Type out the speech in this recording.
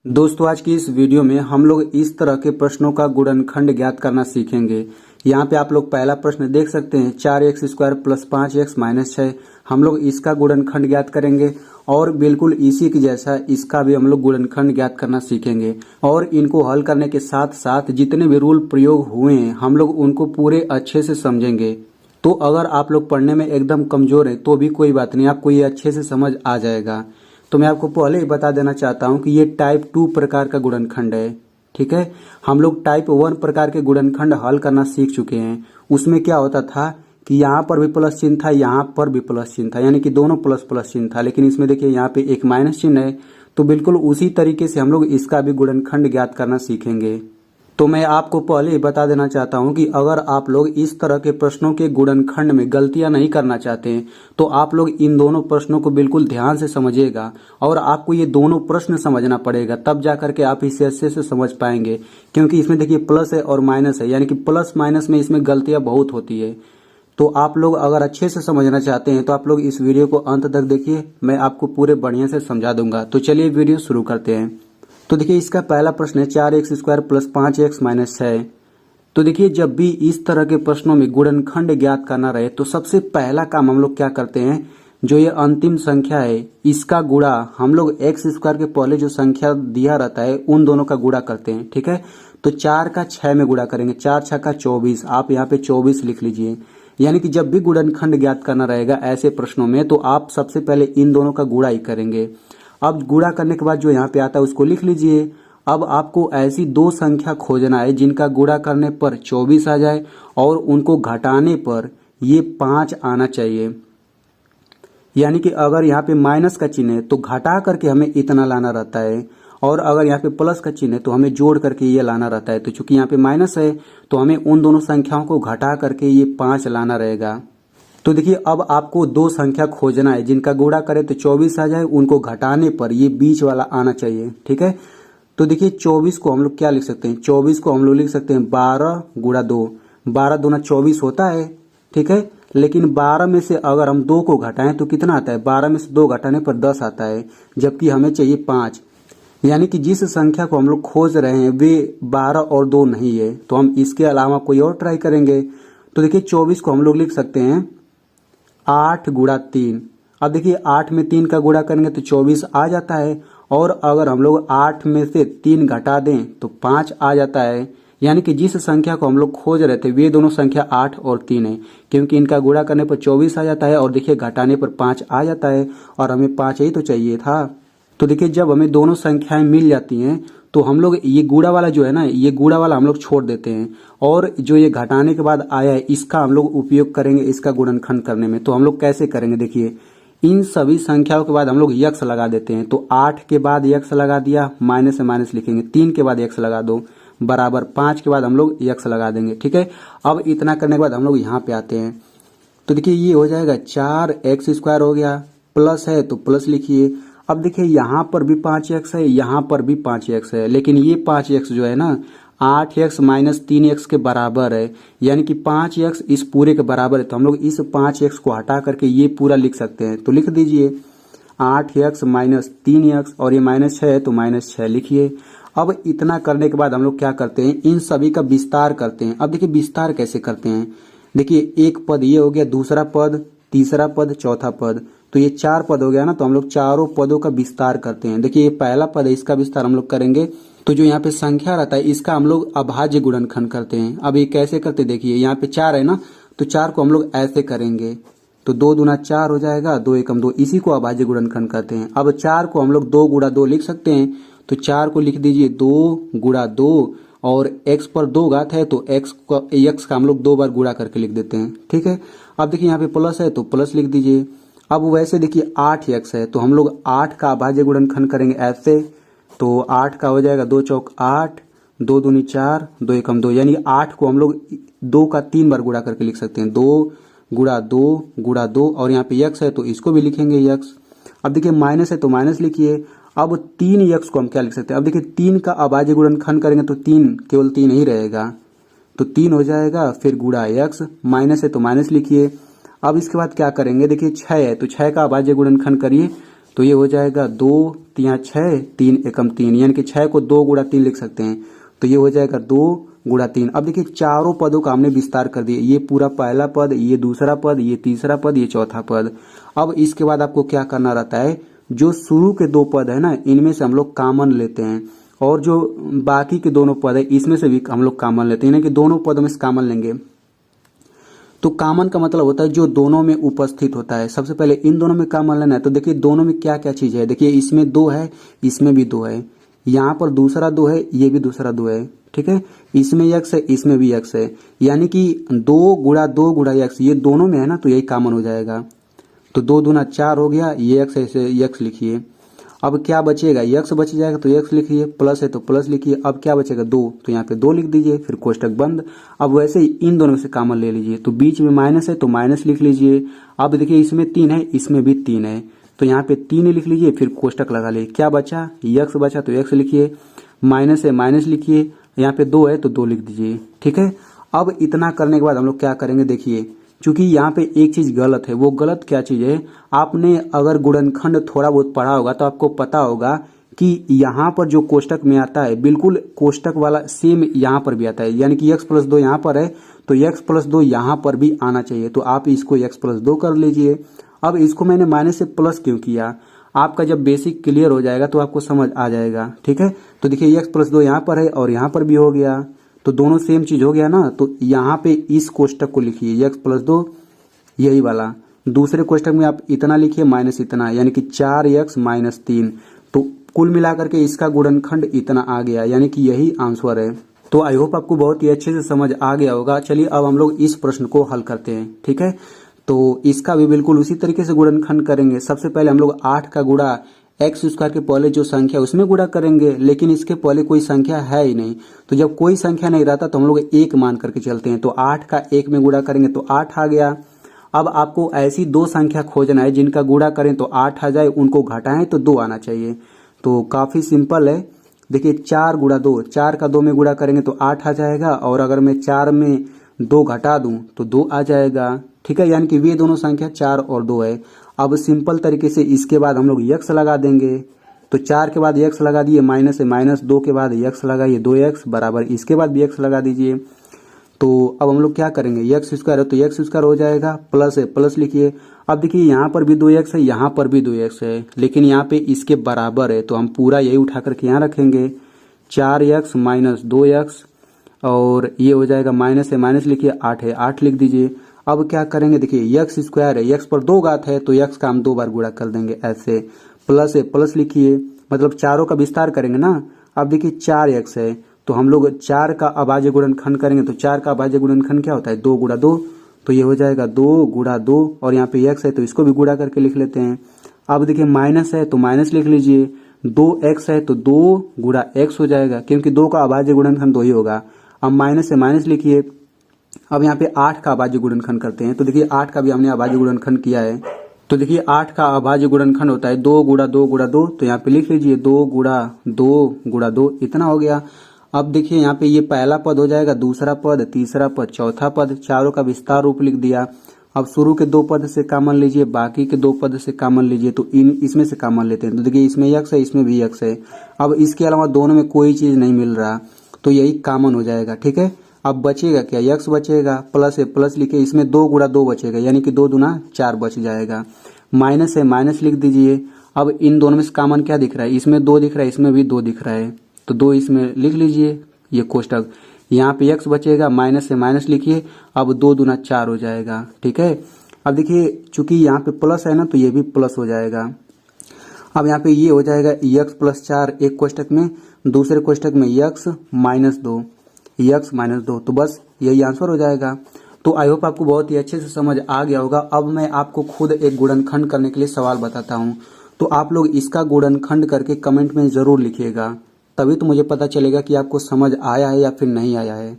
दोस्तों आज की इस वीडियो में हम लोग इस तरह के प्रश्नों का गुणनखंड ज्ञात करना सीखेंगे। यहाँ पे आप लोग पहला प्रश्न देख सकते हैं 4x² प्लस 5x माइनस 6। हम लोग इसका गुणनखंड ज्ञात करेंगे और बिल्कुल इसी के जैसा इसका भी हम लोग गुणनखंड ज्ञात करना सीखेंगे। और इनको हल करने के साथ साथ जितने भी रूल प्रयोग हुए हैं हम लोग उनको पूरे अच्छे से समझेंगे। तो अगर आप लोग पढ़ने में एकदम कमजोर हैं तो भी कोई बात नहीं, आपको ये अच्छे से समझ आ जाएगा। तो मैं आपको पहले ही बता देना चाहता हूं कि ये टाइप 2 प्रकार का गुणनखंड है। ठीक है, हम लोग टाइप 1 प्रकार के गुणनखंड हल करना सीख चुके हैं। उसमें क्या होता था कि यहाँ पर भी प्लस चिन्ह था, यहाँ पर भी प्लस चिन्ह था, यानी कि दोनों प्लस प्लस चिन्ह था। लेकिन इसमें देखिए यहाँ पे एक माइनस चिन्ह है। तो बिल्कुल उसी तरीके से हम लोग इसका भी गुणनखंड ज्ञात करना सीखेंगे। तो मैं आपको पहले ही बता देना चाहता हूं कि अगर आप लोग इस तरह के प्रश्नों के गुणनखंड में गलतियां नहीं करना चाहते हैं तो आप लोग इन दोनों प्रश्नों को बिल्कुल ध्यान से समझिएगा और आपको ये दोनों प्रश्न समझना पड़ेगा, तब जाकर के आप इसे अच्छे से समझ पाएंगे। क्योंकि इसमें देखिए प्लस है और माइनस है, यानी कि प्लस माइनस में इसमें गलतियां बहुत होती है। तो आप लोग अगर अच्छे से समझना चाहते हैं तो आप लोग इस वीडियो को अंत तक देखिए, मैं आपको पूरे बढ़िया से समझा दूंगा। तो चलिए वीडियो शुरू करते हैं। तो देखिए इसका पहला प्रश्न है 4x² प्लस 5x माइनस 6। तो देखिए जब भी इस तरह के प्रश्नों में गुणनखंड ज्ञात करना रहे तो सबसे पहला काम हम लोग क्या करते हैं, जो ये अंतिम संख्या है इसका गुणा हम लोग x² के पहले जो संख्या दिया रहता है उन दोनों का गुणा करते हैं। ठीक है, तो 4 का 6 में गुणा करेंगे, 4 6 का 24, आप यहाँ पे 24 लिख लीजिए। यानी कि जब भी गुणनखंड ज्ञात करना रहेगा ऐसे प्रश्नों में तो आप सबसे पहले इन दोनों का गुणा ही करेंगे। अब गुणा करने के बाद जो यहाँ पे आता है उसको लिख लीजिए। अब आपको ऐसी दो संख्या खोजना है जिनका गुणा करने पर 24 आ जाए और उनको घटाने पर ये 5 आना चाहिए। यानी कि अगर यहाँ पे माइनस का चिन्ह है तो घटा करके हमें इतना लाना रहता है, और अगर यहाँ पे प्लस का चिन्ह है तो हमें जोड़ करके ये लाना रहता है। तो चूंकि यहाँ पे माइनस है तो हमें उन दोनों संख्याओं को घटा करके ये 5 लाना रहेगा। तो देखिए अब आपको दो संख्या खोजना है जिनका गुणा करे तो 24 आ जाए, उनको घटाने पर ये बीच वाला आना चाहिए। ठीक है, तो देखिए 24 को हम लोग क्या लिख सकते हैं, 24 को हम लोग लिख सकते हैं 12 गुणा 2, 12 दूना 24 होता है। ठीक है, लेकिन 12 में से अगर हम 2 को घटाएं तो कितना आता है, 12 में से 2 घटाने पर 10 आता है, जबकि हमें चाहिए 5। यानी कि जिस संख्या को हम लोग खोज रहे हैं वे 12 और 2 नहीं है, तो हम इसके अलावा कोई और ट्राई करेंगे। तो देखिए 24 को हम लोग लिख सकते हैं 8 गुणा 3। अब देखिए 8 में 3 का गुणा करेंगे तो 24 आ जाता है, और अगर हम लोग 8 में से 3 घटा दें तो 5 आ जाता है। यानी कि जिस संख्या को हम लोग खोज रहे थे वे दोनों संख्या 8 और 3 है, क्योंकि इनका गुणा करने पर 24 आ जाता है और देखिए घटाने पर 5 आ जाता है, और हमें 5 ही तो चाहिए था। तो देखिए जब हमें दोनों संख्याएं मिल जाती हैं तो हम लोग ये गुणा वाला जो है ना, ये गुणा वाला हम लोग छोड़ देते हैं, और जो ये घटाने के बाद आया है इसका हम लोग उपयोग करेंगे इसका गुणनखंड करने में। तो हम लोग कैसे करेंगे, देखिए इन सभी संख्याओं के बाद हम लोग यक्स लगा देते हैं। तो 8 के बाद यक्स लगा दिया, माइनस से माइनस लिखेंगे, 3 के बाद यक्स लगा दो बराबर 5 के बाद हम लोग यक्स लगा देंगे। ठीक है, अब इतना करने के बाद हम लोग यहाँ पे आते हैं। तो देखिए ये हो जाएगा 4x² हो गया, प्लस है तो प्लस लिखिए। अब देखिए यहाँ पर भी 5x है, यहाँ पर भी 5x है, लेकिन ये 5x जो है ना 8x माइनस 3x के बराबर है, यानी कि 5x इस पूरे के बराबर है। तो हम लोग इस 5x को हटा करके ये पूरा लिख सकते हैं। तो लिख दीजिए 8x माइनस 3x, और ये माइनस 6 है तो माइनस 6 लिखिए। अब इतना करने के बाद हम लोग क्या करते हैं, इन सभी का विस्तार करते हैं। अब देखिए विस्तार कैसे करते हैं, देखिए एक पद ये हो गया, दूसरा पद, तीसरा पद, चौथा पद, तो ये 4 पद हो गया ना। तो हम लोग चारों पदों का विस्तार करते हैं। देखिए ये पहला पद है, इसका विस्तार हम लोग करेंगे। तो जो यहाँ पे संख्या रहता है इसका हम लोग अभाज्य गुणनखंड करते हैं। अब ये कैसे करते, देखिए यहाँ पे 4 है ना, तो 4 को हम लोग ऐसे करेंगे, तो 2 दूना 4 हो जाएगा, 2 एकम 2, इसी को अभाज्य गुणनखंड करते हैं। अब 4 को हम लोग 2 गुणा 2 लिख सकते हैं। तो 4 को लिख दीजिए 2 गुणा 2, और x पर 2 घात है तो x का हम लोग 2 बार गुणा करके लिख देते हैं। ठीक है, अब देखिए यहाँ पे प्लस है तो प्लस लिख दीजिए। अब वैसे देखिए 8x है तो हम लोग 8 का अभाज्य गुणनखंड करेंगे ऐसे। तो 8 का हो जाएगा 2 चौक 8, 2 दूनी 4, 2 एकम 2, यानी 8 को हम लोग 2 का 3 बार गुणा करके लिख सकते हैं। 2 गुणा 2 गुणा 2, और यहाँ पे x है तो इसको भी लिखेंगे x। अब देखिए माइनस है तो माइनस लिखिए। अब 3x को हम क्या लिख सकते हैं, अब देखिए 3 का अभाज्य गुणनखंड करेंगे तो 3 केवल 3 ही रहेगा, तो 3 हो जाएगा, फिर गुणा x, माइनस है तो माइनस लिखिए। अब इसके बाद क्या करेंगे, देखिए 6 है तो 6 का अभाज्य गुणनखंड करिए तो ये हो जाएगा 2 तिया 6, 3 एकम 3, यानी कि 6 को 2 गुणा 3 लिख सकते हैं। तो ये हो जाएगा 2 गुणा 3। अब देखिए चारों पदों का हमने विस्तार कर दिया, ये पूरा पहला पद, ये दूसरा पद, ये तीसरा पद, ये चौथा पद। अब इसके बाद आपको क्या करना रहता है, जो शुरू के 2 पद है ना, इनमें से हम लोग कॉमन लेते हैं, और जो बाकी के दोनों पद है इसमें से भी हम लोग कॉमन लेते हैं, यानी कि दोनों पदों में से कॉमन लेंगे। तो कॉमन का मतलब होता है जो दोनों में उपस्थित होता है। सबसे पहले इन दोनों में कॉमन लेना है। तो देखिए दोनों में क्या क्या चीज है, देखिए इसमें 2 है, इसमें भी 2 है, यहाँ पर दूसरा 2 है, ये भी दूसरा 2 है, ठीक है। इसमें x है, इसमें भी x है, यानी कि 2 गुणा 2 गुणा x, ये दोनों में है ना, तो यही कॉमन हो जाएगा। तो 2 दूना 4 हो गया, ये x है, इसे x लिखिए। अब क्या बचेगा, x बच जाएगा तो x लिखिए, प्लस है तो प्लस लिखिए। अब क्या बचेगा 2, तो यहाँ पे 2 लिख दीजिए, फिर कोष्टक बंद। अब वैसे ही इन दोनों में से कॉमन ले लीजिए, तो बीच में माइनस है तो माइनस लिख लीजिए। अब देखिए इसमें 3 है, इसमें भी 3 है, तो यहाँ पे 3 लिख लीजिए, फिर कोष्टक लगा लीजिए। क्या बचा, x बचा तो x लिखिए, माइनस है माइनस लिखिए, यहाँ पे 2 है तो 2 लिख दीजिए, ठीक है। अब इतना करने के बाद हम लोग क्या करेंगे, देखिए क्योंकि यहाँ पे एक चीज गलत है। वो गलत क्या चीज है, आपने अगर गुणनखंड थोड़ा बहुत पढ़ा होगा तो आपको पता होगा कि यहाँ पर जो कोष्टक में आता है बिल्कुल कोष्टक वाला सेम यहाँ पर भी आता है, यानी कि x प्लस 2 यहाँ पर है तो x प्लस 2 यहाँ पर भी आना चाहिए। तो आप इसको x प्लस 2 कर लीजिए। अब इसको मैंने माइनस से प्लस क्यों किया, आपका जब बेसिक क्लियर हो जाएगा तो आपको समझ आ जाएगा, ठीक है। तो देखिए x प्लस 2 यहाँ पर है और यहाँ पर भी हो गया, तो दोनों सेम चीज हो गया ना। तो यहाँ पे इस कोष्टक को लिखिए x प्लस 2, यही वाला। दूसरे कोष्टक में आप इतना लिखिए माइनस इतना, यानी कि 4x माइनस 3। तो कुल मिलाकर के इसका गुणनखंड इतना आ गया, यानी कि यही आंसर है। तो आई होप आपको बहुत ही अच्छे से समझ आ गया होगा। चलिए अब हम लोग इस प्रश्न को हल करते हैं, ठीक है। तो इसका भी बिल्कुल उसी तरीके से गुणनखंड करेंगे। सबसे पहले हम लोग 8 का गुणा एक्स स्क्वायर के पहले जो संख्या उसमें गुणा करेंगे, लेकिन इसके पहले कोई संख्या है ही नहीं। तो जब कोई संख्या नहीं रहता तो हम लोग 1 मान करके चलते हैं। तो 8 का 1 में गुणा करेंगे तो 8 आ गया। अब आपको ऐसी 2 संख्या खोजना है जिनका गुणा करें तो 8 आ जाए, उनको घटाएं तो 2 आना चाहिए। तो काफी सिंपल है। देखिए 4 गुणा 2, 4 का 2 में गुणा करेंगे तो 8 आ जाएगा, और अगर मैं 4 में 2 घटा दूं तो 2 आ जाएगा, ठीक है। यानी कि वे दोनों संख्या 4 और 2 है। अब सिंपल तरीके से इसके बाद हम लोग x लगा देंगे। तो 4 के बाद x लगा दिए, माइनस है माइनस, 2 के बाद x लगाइए, 2x बराबर इसके बाद भी x लगा दीजिए। तो अब हम लोग क्या करेंगे, x स्क्वायर है तो x स्क्वायर हो जाएगा, प्लस है प्लस लिखिए। अब देखिए यहाँ पर भी 2x है, यहाँ पर भी 2x है, लेकिन यहाँ पे इसके बराबर है तो हम पूरा यही उठा करके यहाँ रखेंगे। 4x माइनस 2x, और ये हो जाएगा माइनस है माइनस लिखिए, 8 है 8 लिख दीजिए। अब क्या करेंगे, देखिए x स्क्वायर है, x पर 2 घात है तो x का हम 2 बार गुणा कर देंगे ऐसे। प्लस है प्लस लिखिए, मतलब चारों का विस्तार करेंगे ना। अब देखिए 4x है तो हम लोग 4 का अभाज्य गुणनखंड करेंगे, तो 4 का अभाज्य गुणनखंड क्या होता है, 2 गुणा 2। तो ये हो जाएगा 2 गुणा 2, और यहाँ पे x है तो इसको भी गुणा करके लिख लेते हैं। अब देखिए माइनस है तो माइनस लिख लीजिए, 2x है तो 2 गुणा x हो जाएगा, क्योंकि 2 का अभाज्य गुणनखंड 2 ही होगा। अब माइनस से माइनस लिखिए। अब यहाँ पे 8 का अभाज्य गुणनखंड करते हैं। तो देखिए 8 का भी हमने अभाज्य गुणनखंड किया है। तो देखिए 8 का अभाज्य गुणनखंड होता है 2 गुणा 2 गुणा 2। तो यहाँ पे लिख लीजिए 2 गुणा 2 गुणा 2, इतना हो गया। अब देखिए यहाँ पे ये पहला पद हो जाएगा, दूसरा पद, तीसरा पद, चौथा पद, चारों का विस्तार रूप लिख दिया। अब शुरू के 2 पद से कॉमन लीजिए, बाकी के 2 पद से कॉमन लीजिए। तो इसमें से कॉमन लेते हैं। तो देखिए इसमें x है, इसमें भी x है। अब इसके अलावा दोनों में कोई चीज नहीं मिल रहा तो यही कॉमन हो जाएगा, ठीक है। अब बचेगा क्या, x बचेगा, प्लस है प्लस लिखे, इसमें 2 गुणा 2 बचेगा, यानी कि 2 दूना 4 बच जाएगा। माइनस है माइनस लिख दीजिए। अब इन दोनों में से कॉमन क्या दिख रहा है, इसमें 2 दिख रहा है, इसमें भी 2 दिख रहा है, तो 2 इसमें लिख लीजिए, ये कोष्टक। यहाँ पे x बचेगा, माइनस से माइनस लिखिए। अब 2 दूना 4 हो जाएगा, ठीक है। अब देखिए चूंकि यहाँ पे प्लस है ना तो ये भी प्लस हो जाएगा। अब यहाँ पे ये हो जाएगा x प्लस 4 एक कोष्टक में, दूसरे कोष्टक में x माइनस 2, x माइनस 2। तो बस यही आंसर हो जाएगा। तो आई होप आपको बहुत ही अच्छे से समझ आ गया होगा। अब मैं आपको खुद एक गुणनखंड करने के लिए सवाल बताता हूँ, तो आप लोग इसका गुणनखंड करके कमेंट में जरूर लिखिएगा, तभी तो मुझे पता चलेगा कि आपको समझ आया है या फिर नहीं आया है।